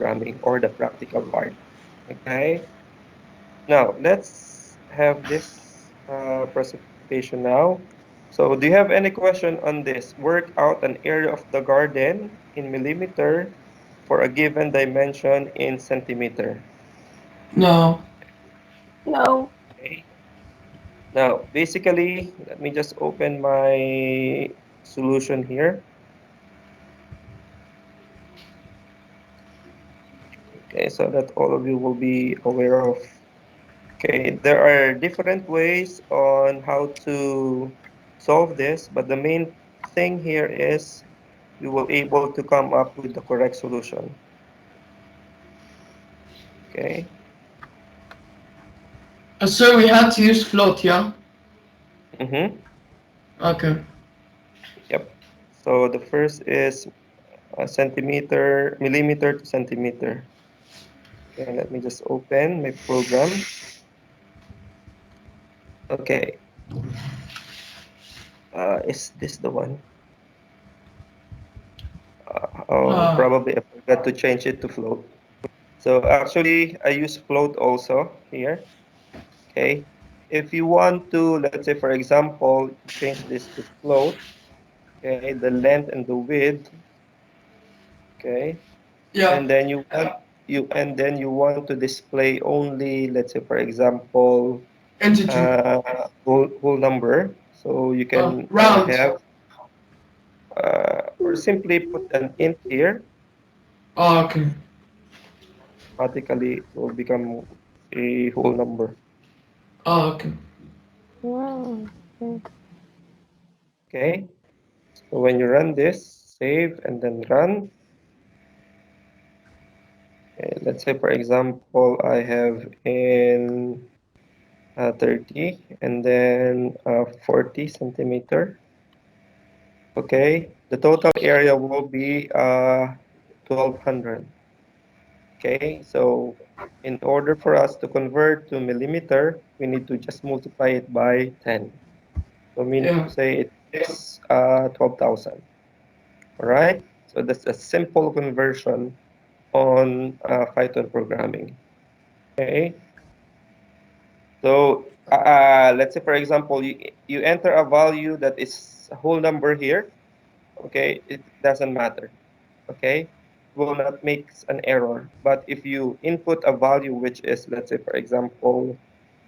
programming or the practical part. Okay. Now let's have this presentation now. So do you have any question on this? Work out an area of the garden in millimeter for a given dimension in centimeter. No. No. Okay. Now, basically, let me just open my solution here. Okay, so that all of you will be aware of. Okay, there are different ways on how to solve this, but the main thing here is you will able to come up with the correct solution. Okay. So we had to use float, yeah? Mm-hmm. Okay. Yep. So the first is millimeter to centimeter. Okay, let me just open my program. Okay. Is this the one? Oh, Uh, probably I forgot to change it to float. So actually, I use float also here. Okay. If you want to, let's say for example, change this to float. Okay, the length and the width. Okay, yeah. and then you want to display only, let's say for example, Integer. whole number. So you can Round. have or simply put an int here. Oh, okay. Automatically it will become a whole number. Oh, okay. Mm. Mm. Okay. So when you run this, save and then run. Let's say for example, I have in 30 and then 40 centimeter. Okay. The total area will be 1200. Okay. So in order for us to convert to millimeter, we need to just multiply it by 10. So meaning Yeah. to say it is 12,000. All right. So that's a simple conversion on Python programming. Okay. So let's say, for example, you enter a value that is a whole number here. Okay. It doesn't matter. Okay. Will not make an error. But if you input a value which is, let's say, for example,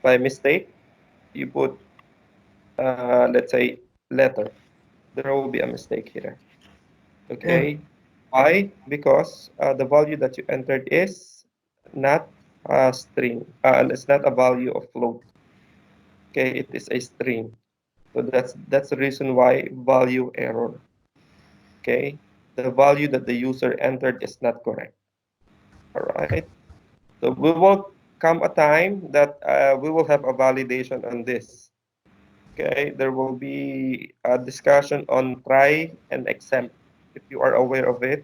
by mistake, you put, let's say, letter, there will be a mistake here. Yeah. Okay. Why? Because the value that you entered is not a string. It's not a value of float. Okay, it is a string. So that's the reason why value error. Okay, the value that the user entered is not correct. All right. So we will come a time that we will have a validation on this. Okay, there will be a discussion on try and exempt. If you are aware of it,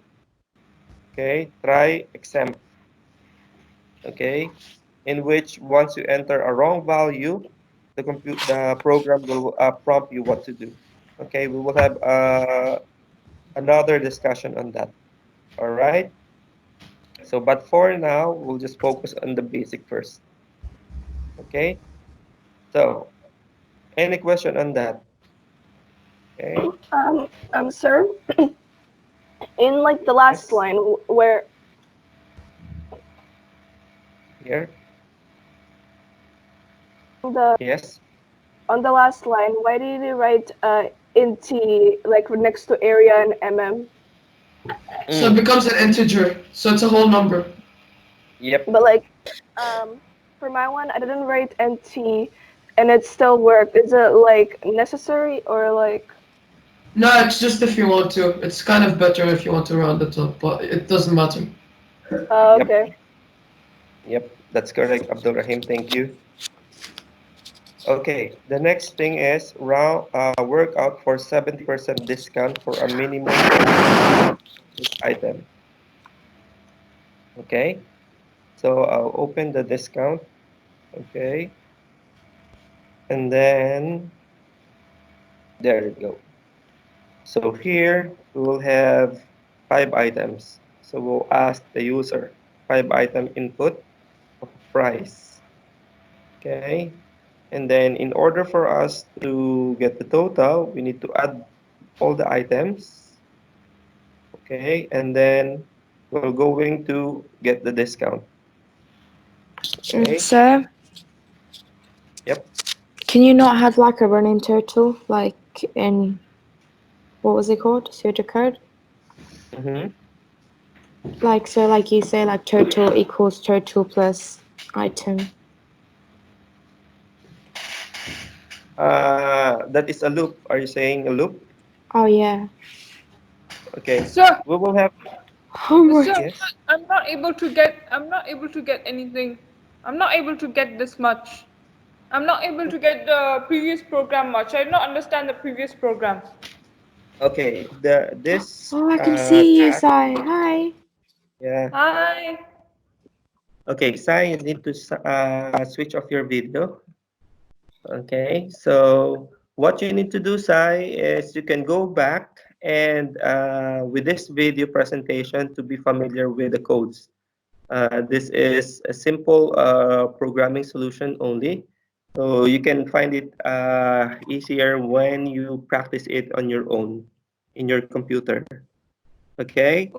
okay, try exempt. Okay, in which once you enter a wrong value, the program will prompt you what to do. Okay, we will have another discussion on that. All right. So, but for now, we'll just focus on the basic first. Okay. So, any question on that? Okay. Sir, in like the last Yes. line where Here. the Yes. on the last line, why did you write int like next to area and mm? So it Mm. becomes an integer. So it's a whole number. Yep. But like um, for my one, I didn't write nt, and it still worked. Is it like necessary or like? No, it's just if you want to. It's kind of better if you want to round it up, but it doesn't matter. Yep. Okay. Yep. That's correct, Abdul Rahim. Thank you. Okay, the next thing is work out for 70% discount for a minimum of this item. Okay, so I'll open the discount. Okay, and then there you go. So here we will have 5 items. So we'll ask the user 5-item input of price. Okay. And then in order for us to get the total, we need to add all the items. Okay. And then we're going to get the discount. Okay. Sir, Yep. can you not have like a running total, like in what was it called? Pseudocode? Mm-hmm. Like so, like you say, like total equals total plus item. That is a loop. Are you saying a loop? Oh yeah. Okay. Sir, We will have. Oh my. sir, Yes. I'm not able to get anything. I'm not able to get this much. I'm not able to get the previous program much. I do not understand the previous program. Okay. This Oh, I can see you, task. Sai. Hi. Yeah. Hi. Okay, Sai, you need to switch off your video. Okay, so what you need to do, Sai, is you can go back and with this video presentation to be familiar with the codes. This is a simple programming solution only. So you can find it easier when you practice it on your own in your computer. Okay,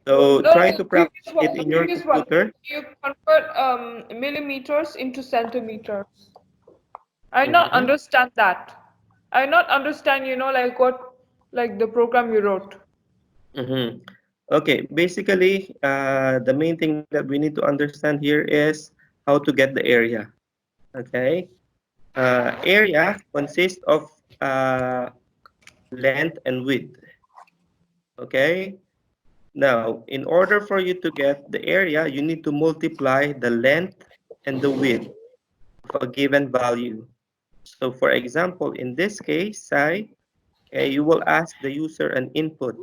so No, try the to previous practice it one, the in your previous one. computer. You convert millimeters into centimeters. I not Mhm. understand that. I not understand, like like the program you wrote. Mm-hmm. Okay, basically, the main thing that we need to understand here is how to get the area. Okay, area consists of length and width. Okay, now in order for you to get the area, you need to multiply the length and the width of a given value. So, for example, in this case, okay, you will ask the user an input.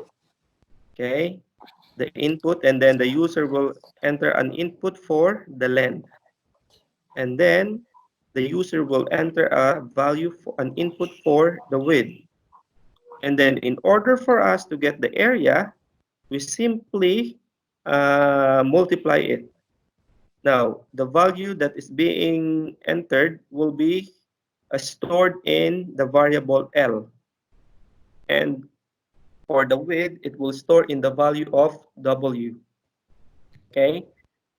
Okay, the input, and then the user will enter an input for the length, and then the user will enter a value for an input for the width. And then in order for us to get the area, we simply multiply it. Now the value that is being entered will be stored in the variable L, and for the width it will store in the value of W. Okay,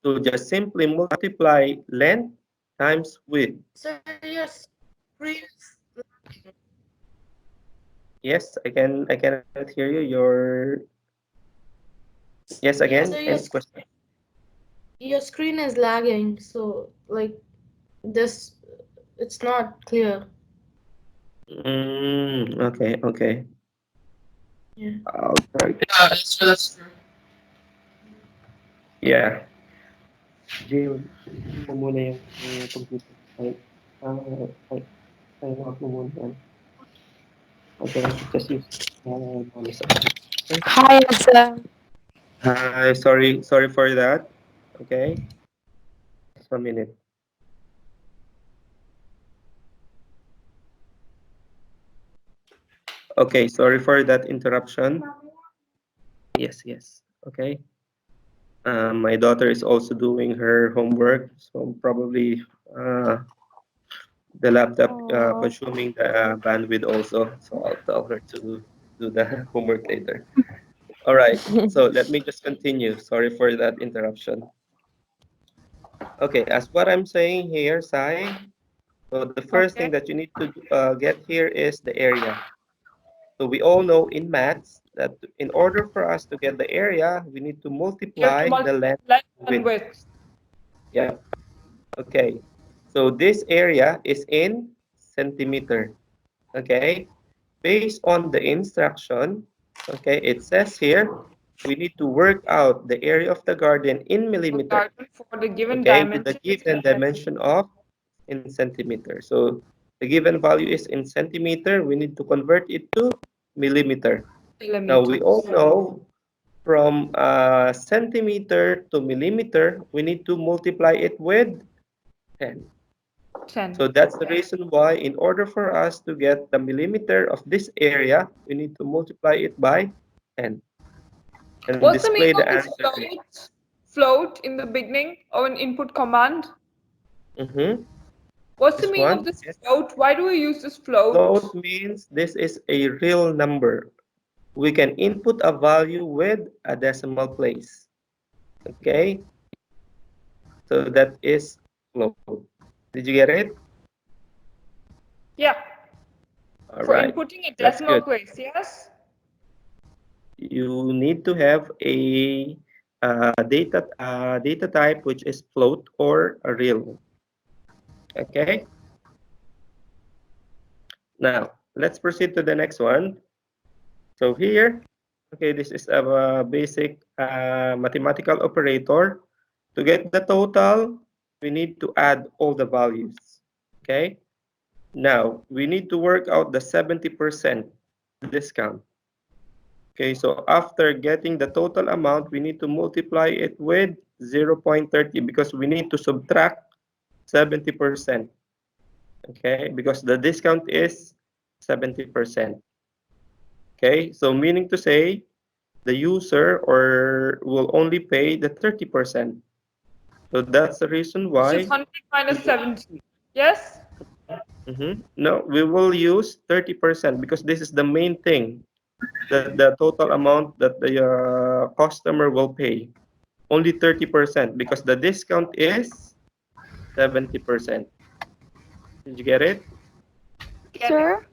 so just simply multiply length times width. Sir, your screen. Yes, I cannot hear you. Yes, again, Sir, any question? your screen is lagging, so like this, it's not clear. Okay, okay. Yeah. I'll try. Yeah, that's true. Yeah. Jill, mo muna yung computer. Ay, sign out mo muna yan. Okay, just use bonus. Hi, sir. Hi, sorry for that. Okay, just a minute. Okay, sorry for that interruption. Yes, yes. Okay. My daughter is also doing her homework, so probably the laptop Oh, consuming the bandwidth also. So I'll tell her to do the homework later. All right. So let me just continue. Sorry for that interruption. Okay, as what I'm saying here, Sai, so the first thing Okay. that you need to get here is the area. So we all know in maths that in order for us to get the area, we need to You have to multiply the multiply length length and with. width. Yeah. Okay. So this area is in centimeter. Okay. Based on the instruction, okay, it says here we need to work out the area of the garden in The millimeter. garden for the given Okay, with the dimension is in given dimension of in centimeter. So the given value is in centimeter. We need to convert it to millimeter. Now we all millimeters. know from centimeter to millimeter, we need to multiply it with 10. 10. So that's the reason why in order for us to get the millimeter of this area, we need to multiply it by 10. and What's the display meaning the of this answer. float in the beginning of an input command? Mm-hmm. What's the This meaning of one, this yes. float? Why do we use this float? Float means this is a real number. We can input a value with a decimal place. Okay, so that is float. Did you get it? Yeah, All for right, inputting a that's decimal good. place, yes? You need to have a data type which is float or a real. Okay. Now let's proceed to the next one. So here, okay, this is a basic mathematical operator. To get the total, we need to add all the values. Okay. Now we need to work out the 70% discount. Okay, so after getting the total amount, we need to multiply it with 0.30 because we need to subtract 70%. Okay, because the discount is 70%. Okay, so meaning to say the user will only pay the 30%. So that's the reason Which why. is 100 minus 70. Yes? No, we will use 30% because this is the main thing, that the total amount that the customer will pay. Only 30% because the discount is 70%. Did you get it? Sir,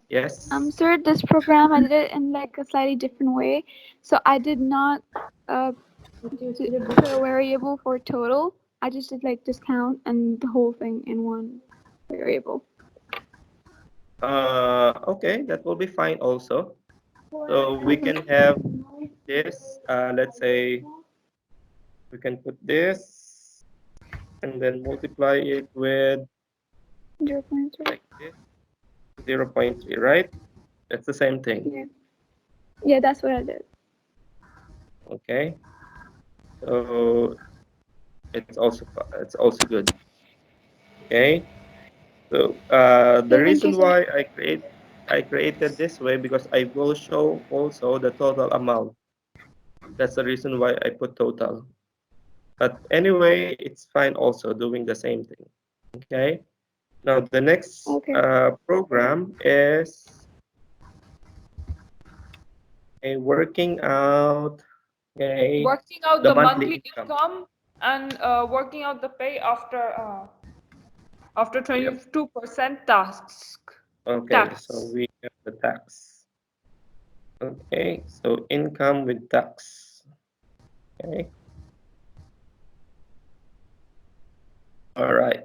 Yes. sir, this program I did it in like a slightly different way. So I did not put a variable for total. I just did like discount and the whole thing in one variable. Okay, that will be fine also. So we can have this, let's say we can put this and then multiply it with 0.3. like this, 0.3, right? That's the same thing. Yeah. Yeah, that's what I did. Okay. So it's also good. Okay. So the Okay, thank you, reason sir. why I created this way because I will show also the total amount. That's the reason why I put total. But anyway, it's fine also doing the same thing. Okay. Now the next Okay. program is a working out. Okay. Working out The the monthly monthly income and working out the pay after 22% tax. Okay, so we have the tax. Okay, so income with tax. Okay. All right.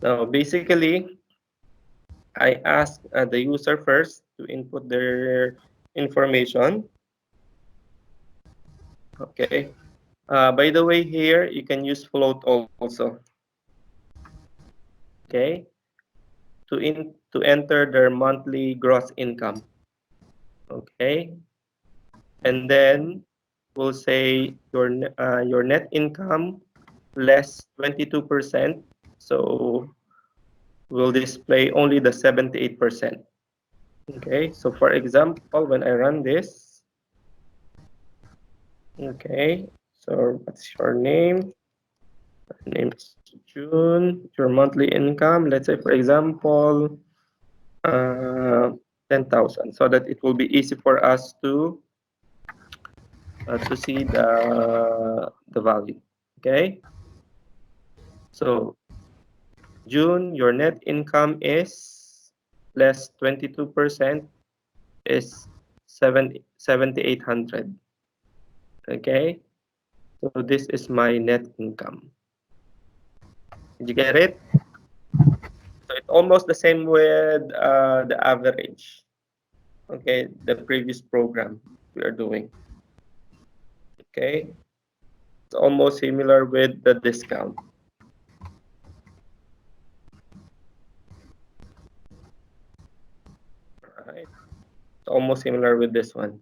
Now, basically, I ask the user first to input their information. Okay. By the way, here you can use float also. Okay. To enter their monthly gross income. Okay. And then we'll say your net income less 22%. So we'll display only the 78%. Okay, so for example, when I run this, okay, so what's your name? My name is June. Your monthly income, let's say for example, 10,000, so that it will be easy for us to see the value. Okay, so June, your net income is less 22% is 7,800. Okay, so this is my net income. Did you get it? So it's almost the same with the average. Okay, the previous program we are doing. Okay, it's almost similar with the discount. Right, it's almost similar with this one.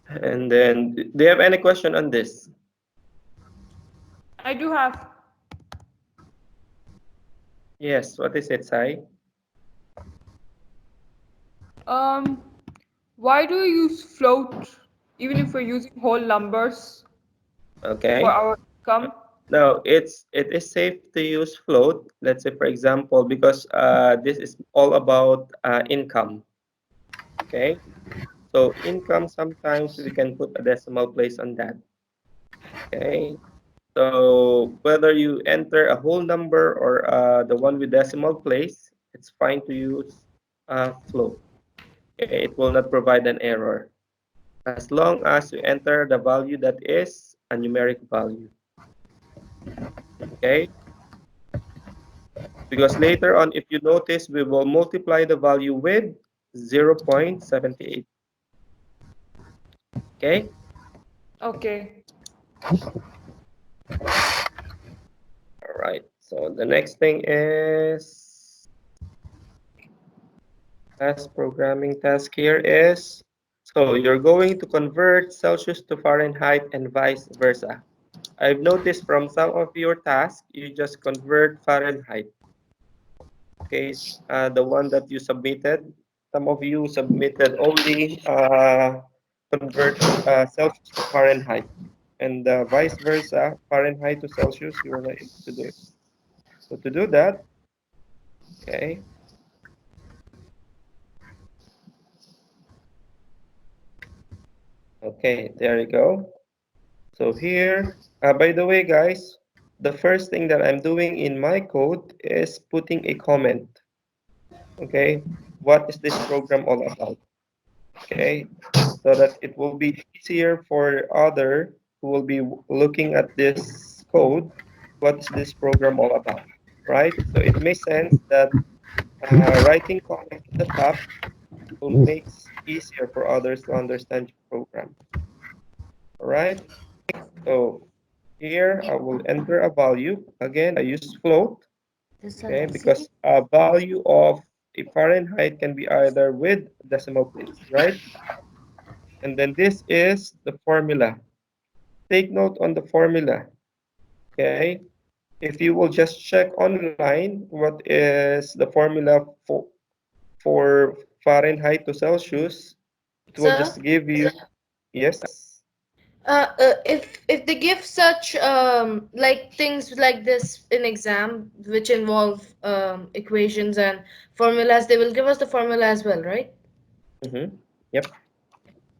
And then, do you have any question on this? I do have. Yes, what is it, Sai? Why do you use float even if we're using whole numbers Okay. for our income? Now it is safe to use float. Let's say, for example, because this is all about income. Okay. So income, sometimes we can put a decimal place on that. Okay. So whether you enter a whole number or the one with decimal place, it's fine to use float. Okay. It will not provide an error as long as you enter the value that is a numeric value. Okay. Because later on, if you notice, we will multiply the value with 0.78. Okay. Okay. All right. So the next thing is last programming task here is, so you're going to convert Celsius to Fahrenheit and vice versa. I've noticed from some of your tasks, you just convert Fahrenheit. Okay, the one that you submitted, some of you submitted only convert Celsius to Fahrenheit, and vice versa, Fahrenheit to Celsius, you were not able to do it. So to do that, okay, okay, there you go. So here, by the way, guys, the first thing that I'm doing in my code is putting a comment. Okay, what is this program all about? Okay, so that it will be easier for other who will be looking at this code. What is this program all about? Right? So it makes sense that writing comment at the top will make easier for others to understand your program. All right. So here I will enter a value. Again, I use float. Okay, because a value of a Fahrenheit can be either with decimal place, right? And then this is the formula. Take note on the formula. Okay, if you will just check online what is the formula for Fahrenheit to Celsius, it will Sir, just give you, yes. if they give such like things like this in exam, which involve equations and formulas, they will give us the formula as well, right? Mm-hmm. Yep.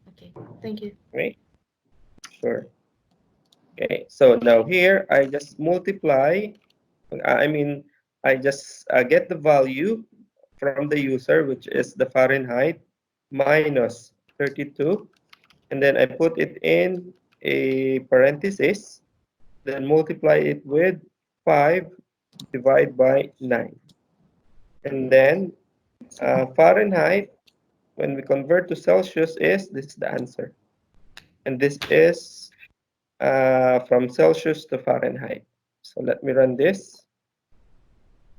Okay, thank you. Great. Sure. Okay. So now here I just multiply. I mean, I just get the value from the user, which is the Fahrenheit, minus 32, and then I put it in a parenthesis, then multiply it with 5 divided by 9. And then Fahrenheit, when we convert to Celsius, this is the answer. And this is from Celsius to Fahrenheit. So let me run this.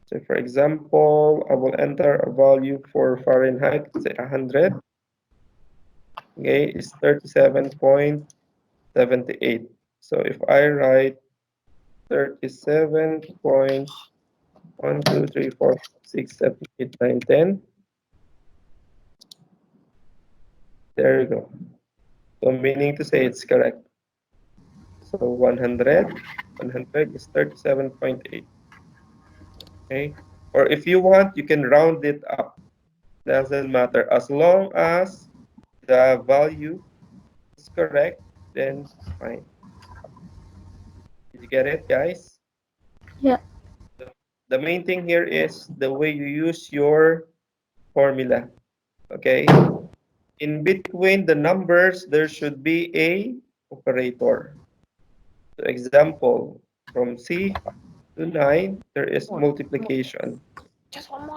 So for example, I will enter a value for Fahrenheit, say 100. Okay, it's 37.78. So if I write 37.1234678910910, there you go. So meaning to say it's correct. So 100 is 37.8. Okay, or if you want, you can round it up. Doesn't matter, as long as the value is correct, then fine. Did you get it, guys? Yeah. The main thing here is the way you use your formula. Okay, in between the numbers there should be a operator. So example, from C to 9 there is multiplication.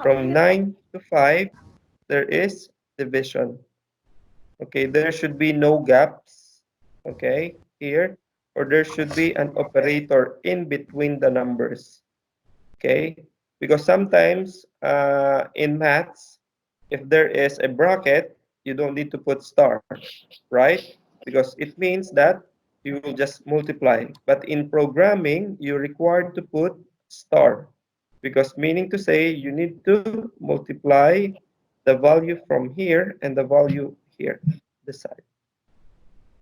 From 9 to 5 there is division. Okay, there should be no gaps, okay, here, or there should be an operator in between the numbers, okay, because sometimes in maths, if there is a bracket, you don't need to put star, right? Because it means that you will just multiply. But in programming, you're required to put star, because meaning to say you need to multiply the value from here and the value here, this side.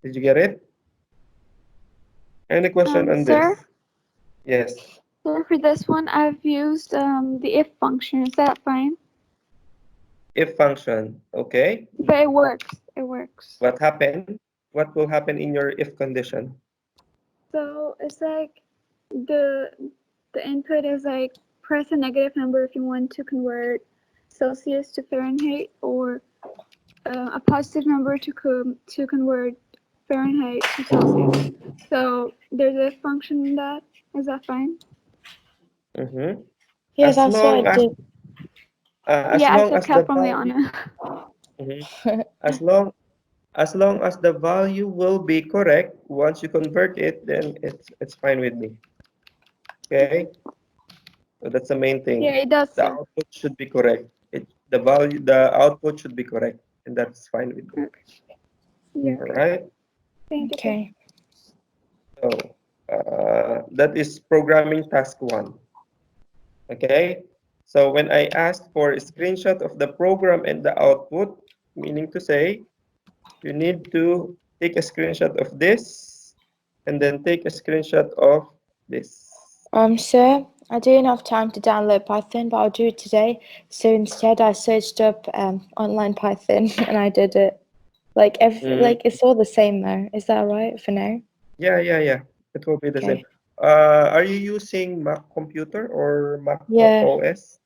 Did you get it? Any question on Sir? this? Yes. So for this one, I've used the if function. Is that fine? If function, okay. But it works. It works. What happened? What will happen in your if condition? So it's like the input is like press a negative number if you want to convert Celsius to Fahrenheit, or a positive number to convert Fahrenheit to Celsius. So there's a function in that. Is that fine? Mm-hmm. Yeah, As that's long what I as did. as Yeah, I long said as the value, California. Mhm. as long as the value will be correct, once you convert it, then it's fine with me. Okay, so that's the main thing. Yeah, it does. The Sir. output should be correct. The output should be correct, and that's fine with me. Yeah. All right. Thank you. Okay. So that is programming task 1. Okay. So when I asked for a screenshot of the program and the output, meaning to say, you need to take a screenshot of this and then take a screenshot of this. Sir, I didn't have time to download Python, but I'll do it today. So instead, I searched up online Python and I did it. Like like it's all the same though. Is that right for now? Yeah. It will be the Okay. same. Are you using Mac computer or Mac Yeah. OS?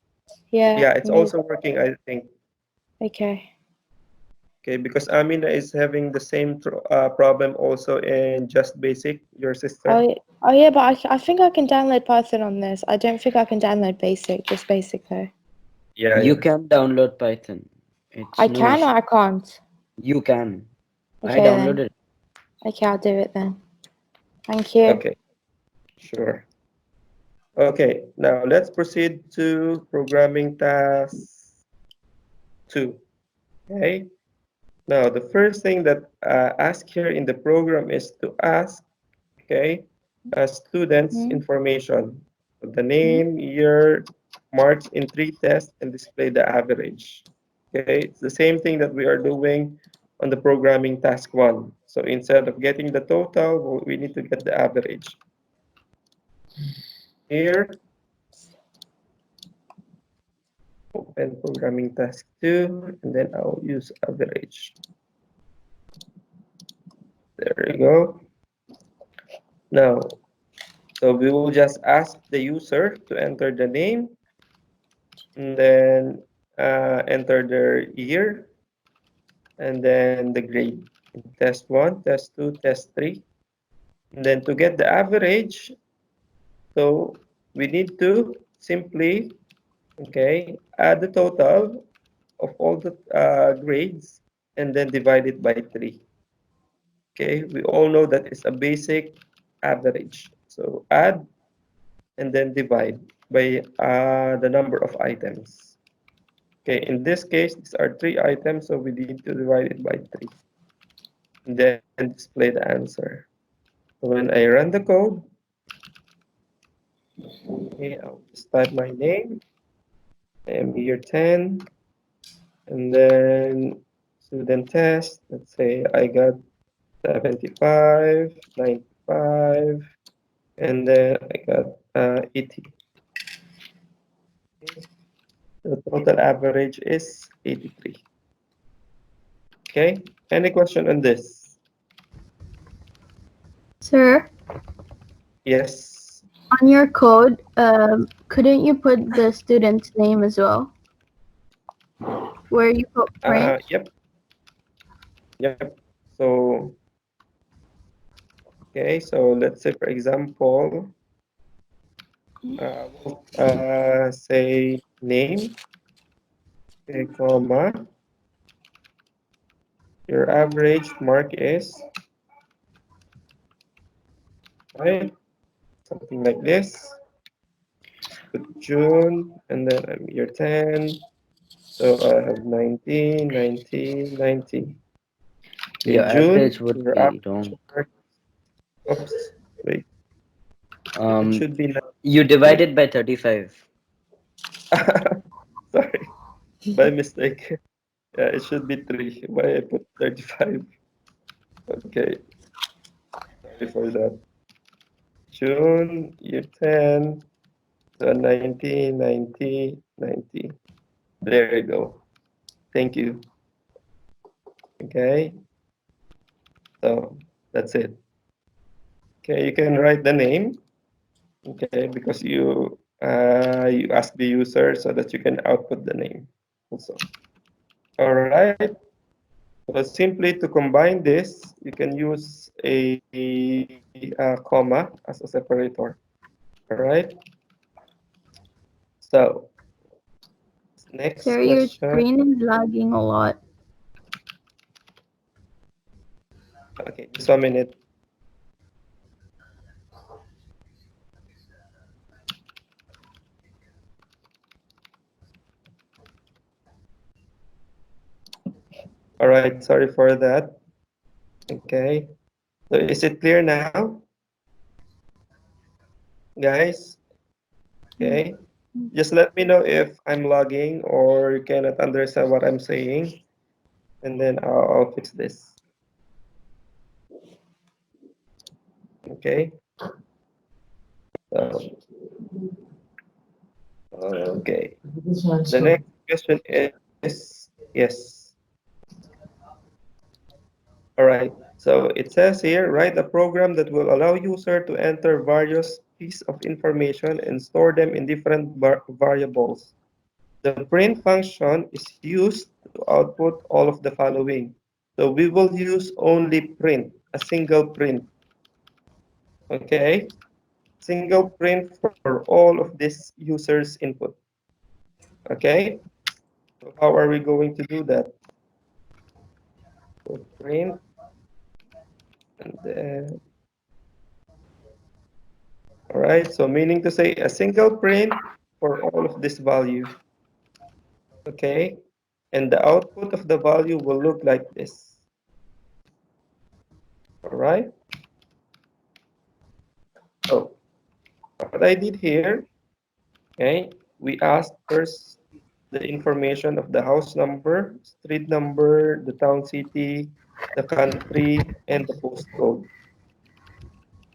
Yeah. Yeah, it's also working, I think. Okay. Okay, because Amina is having the same problem also in Just Basic, your sister. Oh yeah, but I think I can download Python on this. I don't think I can download Basic, just Basic though. Yeah, You can download Python. It's I no can issue. or I can't. You can. I Okay then. downloaded it. Okay, I'll do it then. Thank you. Okay, sure. Okay, now let's proceed to programming task 2. Okay, now the first thing that ask here in the program is to ask, okay, students information, the name, year, marks in 3 tests, and display the average. Okay, it's the same thing that we are doing on the programming task 1. So instead of getting the total, we need to get the average. Here, open programming task 2, and then I'll use average. There you go. Now, so we will just ask the user to enter the name, and then enter their year, and then the grade. Test 1, test 2, test 3. And then to get the average, so we need to simply, okay, add the total of all the grades and then divide it by 3. Okay, we all know that it's a basic average. So add and then divide by the number of items. Okay, in this case, these are 3 items, so we need to divide it by 3. And then display the answer. So when I run the code, okay, I'll just type my name. I am year 10. And then student test, let's say I got 75, 95, and then I got 80. Okay. The total average is 83. Okay, any question on this? Sir, Yes. on your code, couldn't you put the student's name as well? Where you put print? Yep. So, okay, so let's say, for example, we'll say name, okay, comma, your average mark is, right, something like this. Put June, and then I'm year 10, so I have 19, 19, 19. Okay, Your June, average would your be average wrong. mark, oops, wait, it should be You divided by 35. sorry, by mistake. Yeah, it should be 3. Why I put 35? Okay, sorry for that. June, year 10, so 90, 90, 90. There you go. Thank you. Okay, so that's it. Okay, you can write the name. Okay, because you ask the user so that you can output the name also. All right. So simply to combine this, you can use a comma as a separator. All right. So next Sir, your question. screen is lagging a lot. Okay, just 1 minute. All right, sorry for that. Okay, so is it clear now, guys? Okay, just let me know if I'm lagging or you cannot understand what I'm saying, and then I'll fix this. Okay. So, okay. The next question is yes. All right. So it says here, write a program that will allow user to enter various pieces of information and store them in different variables. The print function is used to output all of the following. So we will use only print, a single print. Okay, single print for all of this user's input. Okay, so how are we going to do that? So print and then, all right, so meaning to say a single print for all of this value. Okay, and the output of the value will look like this. All right. So what I did here, okay, we asked first the information of the house number, street number, the town city, the country, and the postcode.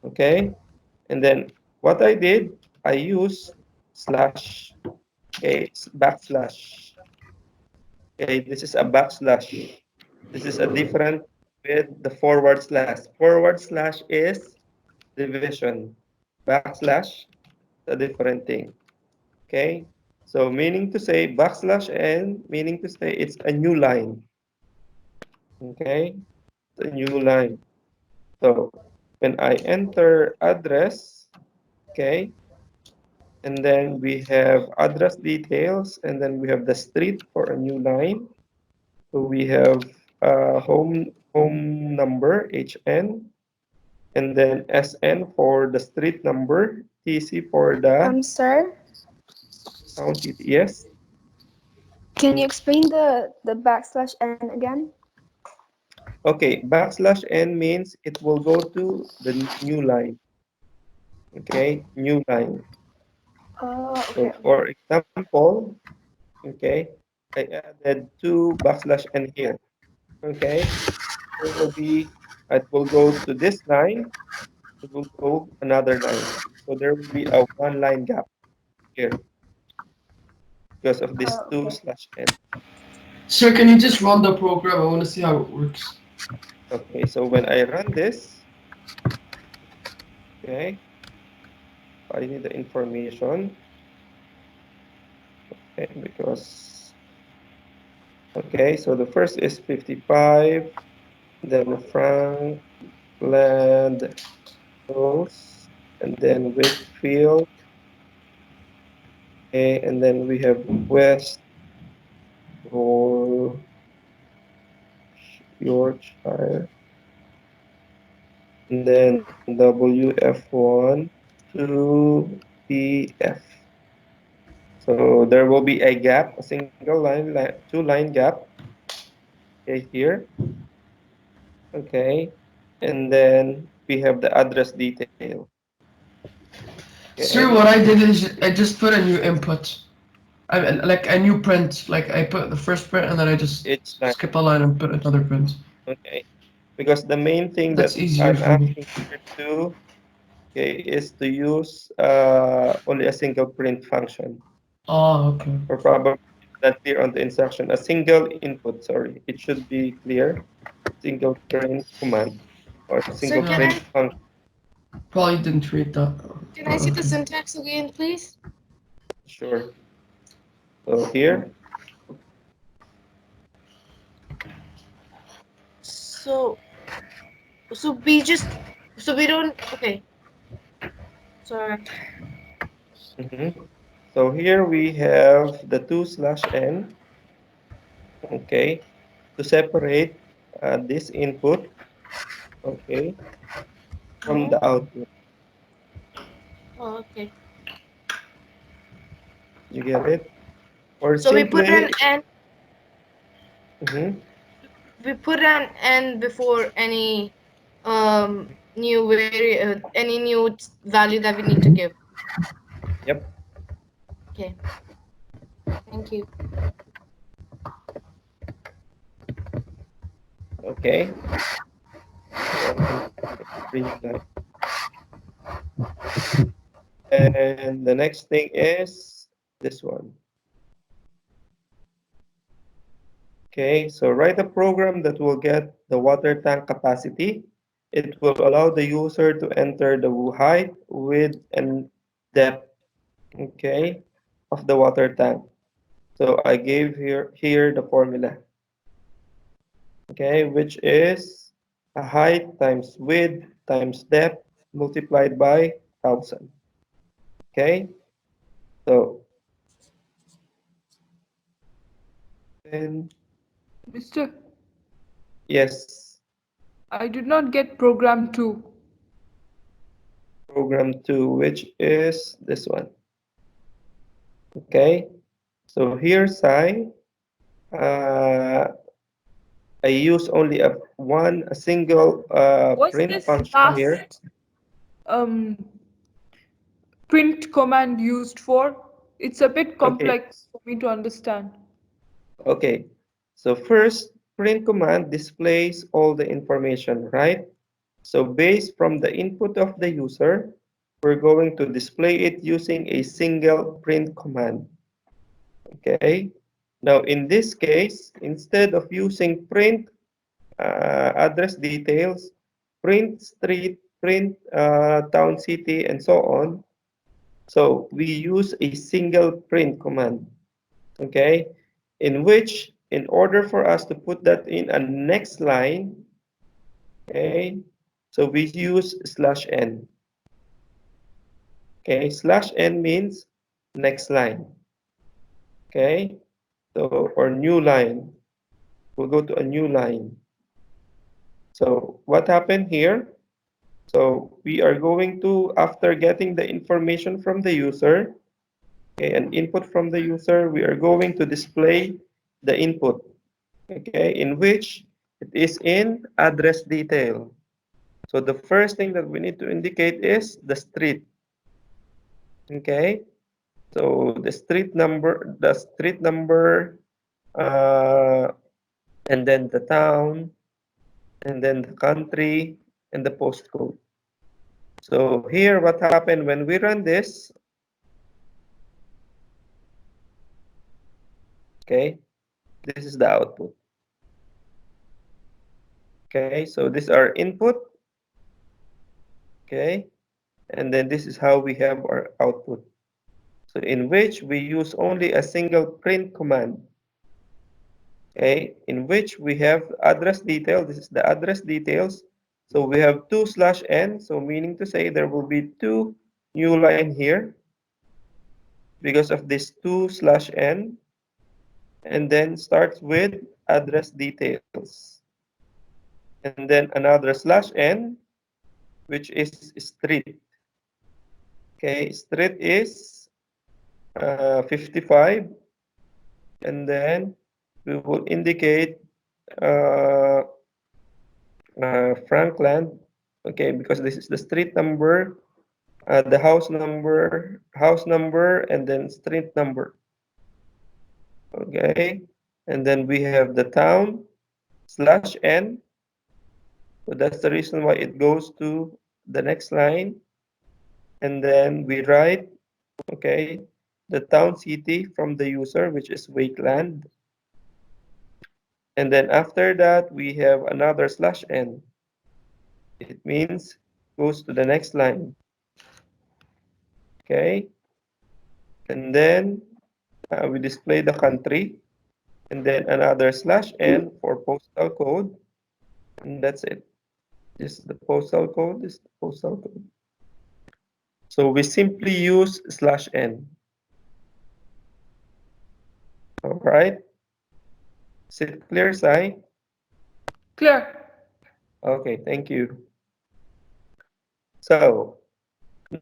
Okay, and then what I did, I used slash, okay, backslash. Okay, this is a backslash. This is a different with the forward slash. Forward slash is division. Backslash, a different thing. Okay, so meaning to say backslash n, meaning to say it's a new line. Okay, it's a new line. So when I enter address, okay, and then we have address details, and then we have the street for a new line. So we have home number HN, and then SN for the street number, TC for the Sir, town city. Yes. can you explain the backslash n again? Okay, backslash n means it will go to the new line. Okay, new line. Oh, So okay. for example, okay, I added 2 backslash n here. Okay, it will go to this line, it will go another line. So there will be a 1 line gap here because of this Oh, 2 okay. slash n. Sir, can you just run the program? I want to see how it works. Okay, so when I run this, okay, I need the information. Okay, because, okay, so the first is 55, then Frank, Land, Rose, and then Wakefield, okay, and then we have West, or Yorkshire, and then WF1 to PF. So there will be a gap, a single line, 2 line gap, okay, here, okay, and then we have the address detail. Sir, Okay. what I did is I just put a new input. Like a new print. Like I put the first print and then I just Each line. skip a line and put another print. Okay. Because the main thing That's that easier I'm for me. asking here to, okay, is to use only a single print function. Oh, okay. Or probably not clear on the instruction. A single input, sorry. It should be clear. Single print command or So single can print I function. Probably didn't read that. can I see the Okay. syntax again, please? Sure. So here, So we just we don't okay. Sorry. So here we have the 2/n, okay, to separate this input, okay, from the output. Oh, okay. You get it? Or So we put an simply, n mhm, before any any new value that we need to give. yep, Okay. Thank you. okay. Bring it back. And the next thing is this one. Okay, so write a program that will get the water tank capacity. It will allow the user to enter the height, width, and depth, okay, of the water tank. So I gave here the formula, okay, which is a height times width times depth multiplied by 1,000. Okay, so then Mister, yes, I did not get program 2. program 2, which is this one. Okay, so here psi, I use only a single What's print this function here. last print command used for? It's a bit Okay, complex for me to understand. okay. So first, print command displays all the information, right? So based from the input of the user, we're going to display it using a single print command. Okay. Now in this case, instead of using print address details, print street, print town, city, and so on. So we use a single print command, okay, in which, in order for us to put that in a next line, okay, so we use /n. Okay, /n means next line. Okay, so or new line. We'll go to a new line. So what happened here? So we are going to, after getting the information from the user, okay, an input from the user, we are going to display the input, okay, in which it is in address detail. So the first thing that we need to indicate is the street, okay. So the street number, and then the town, and then the country, and the postcode. So here, what happened when we run this? Okay, this is the output. Okay, so these are input. Okay, and then this is how we have our output. So in which we use only a single print command. Okay, in which we have address detail. This is the address details. So we have 2/n, so meaning to say there will be 2 new line here because of this 2/n, and then starts with address details. And then another /n, which is street. Okay, street is 55, and then we will indicate Frankland, okay, because this is the street number, the house number, and then street number. Okay, and then we have the town slash n. So that's the reason why it goes to the next line. And then we write, okay, the town city from the user, which is Wakeland. And then after that, we have another slash n. It means goes to the next line. Okay. And then we display the country. And then another slash n for postal code. And that's it. This is the postal code. This is the postal code. So we simply use slash n. All right. Is it clear, Sai? Clear. Okay, thank you. So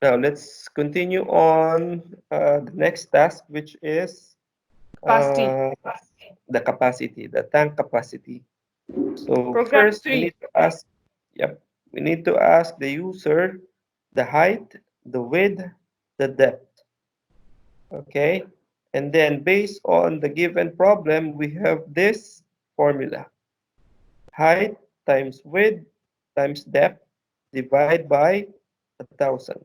now let's continue on the next task, which is Capacity. the capacity, the tank capacity. So Program first, we 3. need to ask, we need to ask the user the height, the width, the depth. Okay, and then based on the given problem, we have this formula: height times width times depth divide by 1,000.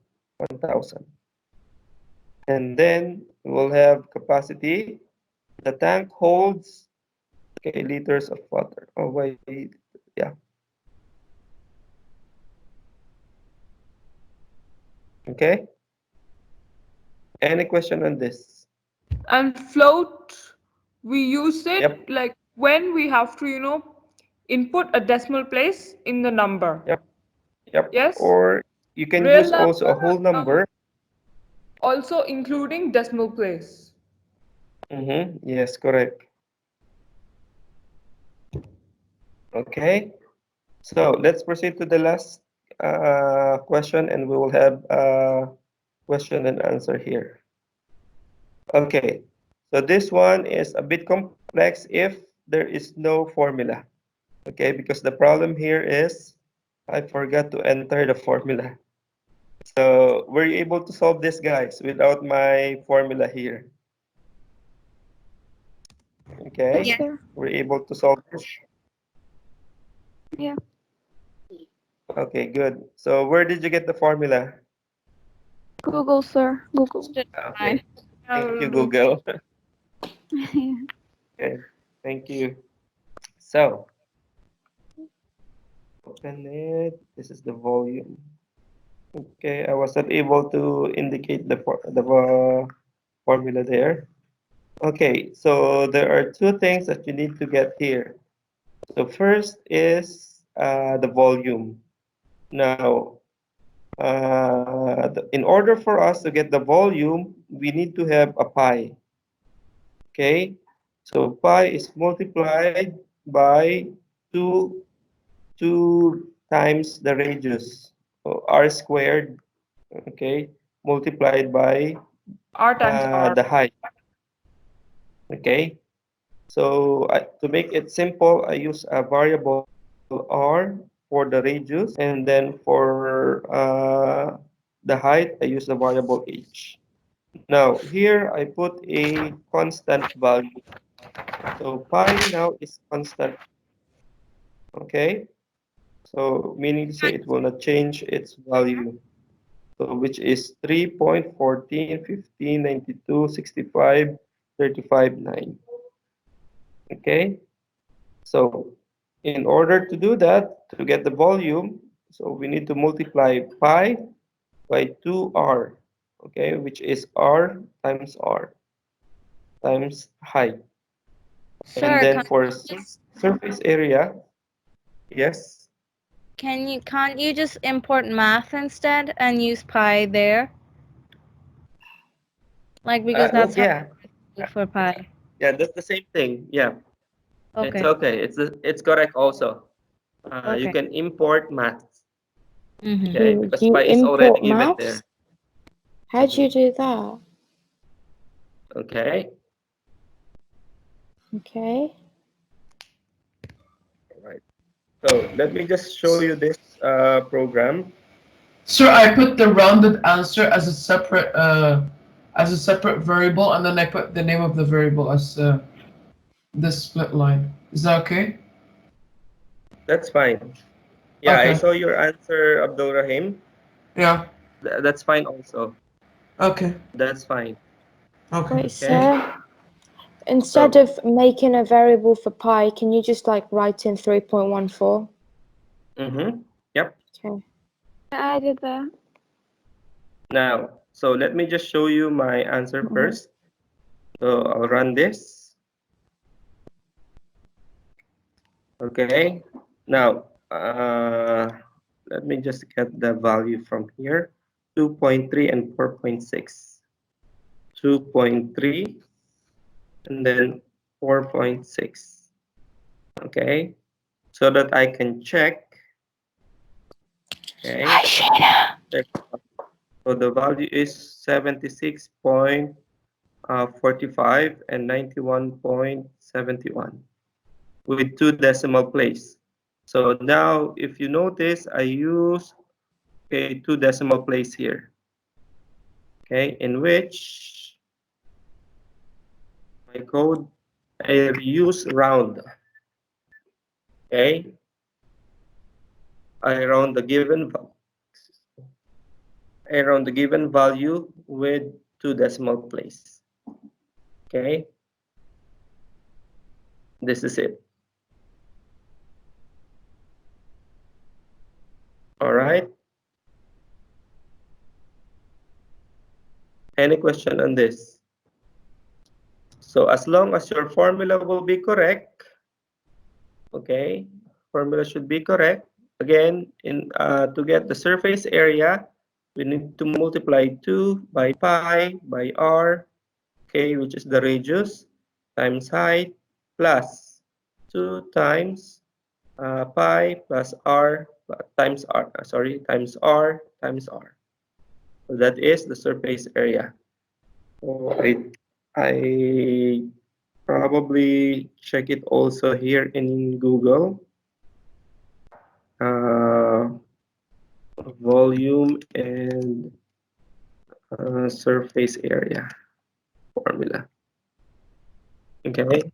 And then we will have capacity. The tank holds, okay, liters of water. Oh, wait, yeah. Okay. Any question on this? And float, we use it Yep. like when we have to, input a decimal place in the number. Yep. Yep. Yes. Or you can Real use also a whole number. Also including decimal place. Yes, correct. Okay. So let's proceed to the last question, and we will have question and answer here. Okay. So this one is a bit complex if there is no formula. Okay, because the problem here is I forgot to enter the formula. So were you able to solve this, guys, without my formula here? Okay. Yes, sir. We're able to solve this. Yeah. Okay, good. So where did you get the formula? Google, sir. Google. Okay. Thank you, Google. Okay, thank you. So open it. This is the volume. Okay, I was not able to indicate the formula there. Okay, so there are two things that you need to get here. So first is the volume. Now, in order for us to get the volume, we need to have a pi. Okay, so pi is multiplied by 2 times the radius, so r squared, okay, multiplied by R times R. the height. Okay, so to make it simple, I use a variable r for the radius, and then for the height, I use the variable h. Now here I put a constant value. So pi now is constant. Okay, so meaning to say it will not change its value. So which is 3.14, 15, 92, 65, 35, 9. Okay, so in order to do that, to get the volume, so we need to multiply pi by 2r, okay, which is r times times height. And then for surface area, yes. Can't you just import math instead and use pi there? Like, because that's for pi. Yeah, that's the same thing. Yeah. Okay. It's okay. It's correct also. Okay. You can import math. Mhm. Okay, because You pi is already import given maths? there. How'd you do that? Okay. Okay. All right. So let me just show you this program. Sir, I put the rounded answer as a separate variable, and then I put the name of the variable as this split line. Is that okay? That's fine. Yeah, I Okay. saw your answer, Abdul Rahim. Yeah. That's fine also. Okay. That's fine. Okay. Wait, Okay. sir. Instead So- of making a variable for pi, can you just like write in 3.14? Mm-hmm. Yep. Okay. I did that. Now, so let me just show you my answer first. So I'll run this. Okay. Now, let me just get the value from here. 2.3 and 4.6. 2.3 and then 4.6. Okay. So that I can check. Okay. Check. So the value is 76.45 and 91.71 with 2 decimal place. So now, if you notice, I use 2 decimal place here. Okay, in which my code I use round. Okay, I round the given value with 2 decimal place. Okay, this is it. All right. Any question on this? So as long as your formula will be correct, okay, formula should be correct. Again, to get the surface area, we need to multiply 2 by pi by r, okay, which is the radius, times height, plus 2 times pi plus r times r, times r times r. So that is the surface area. So I probably check it also here in Google. Volume and surface area formula. Okay.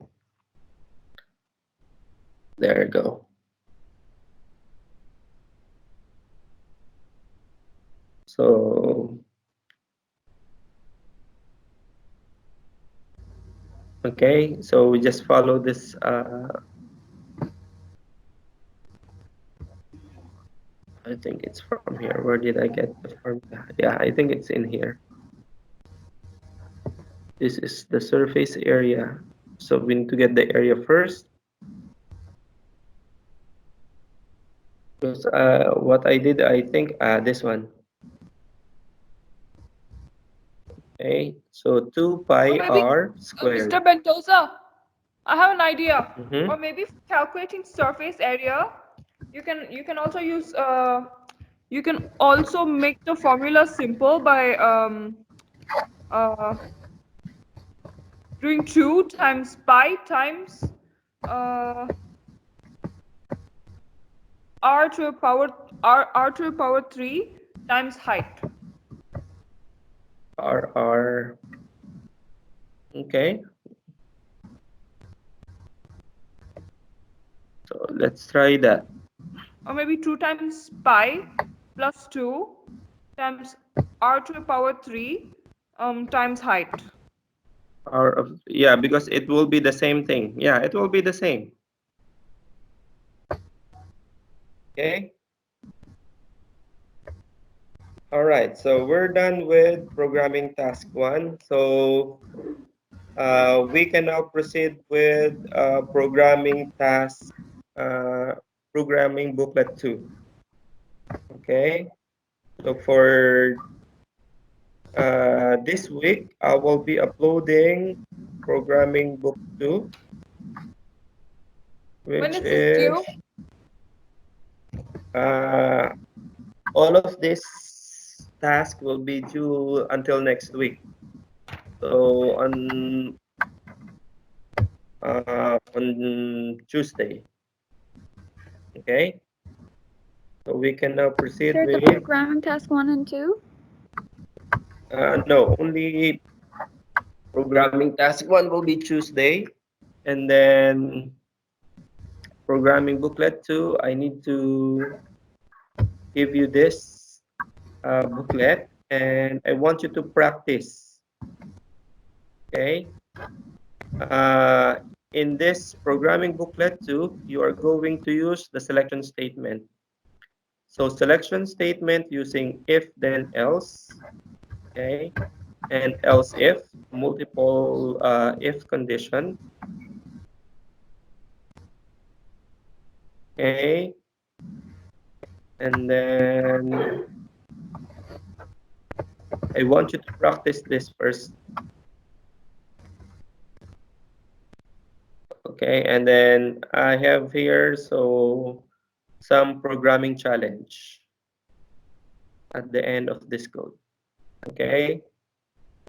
There you go. So okay, so we just follow this I think it's from here. Where did I get the formula? Yeah, I think it's in here. This is the surface area. So we need to get the area first. Because what I did, I think this one. Okay, so 2 pi r squared. Mr. Bentosa, I have an idea. Mhm. Or maybe for calculating surface area, you can also use you can also make the formula simple by doing 2 times pi times r to the power 3 times height. R. Okay. So let's try that. Or maybe 2 times pi plus 2 times r to the power 3 times height. Yeah, because it will be the same thing. Yeah, it will be the same. Okay. All right, so we're done with programming task 1. So we can now proceed with programming task, programming booklet 2. Okay. So for this week, I will be uploading programming book 2, When which is this is due? all of this task will be due until next week. So on Tuesday. Okay. So we can now proceed Sure, the with programming task 1 and 2. no, only programming task 1 will be Tuesday, And then programming booklet 2, I need to give you this booklet, and I want you to practice. Okay. In this programming booklet 2, you are going to use the selection statement. So selection statement using if, then, else. Okay. And else if, multiple if condition. Okay. And then I want you to practice this first. Okay, and then I have here some programming challenge at the end of this code. Okay,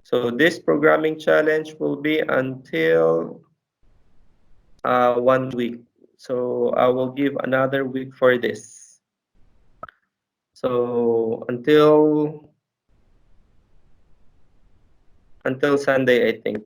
so this programming challenge will be until 1 week. So I will give another week for this. So until Sunday, I think.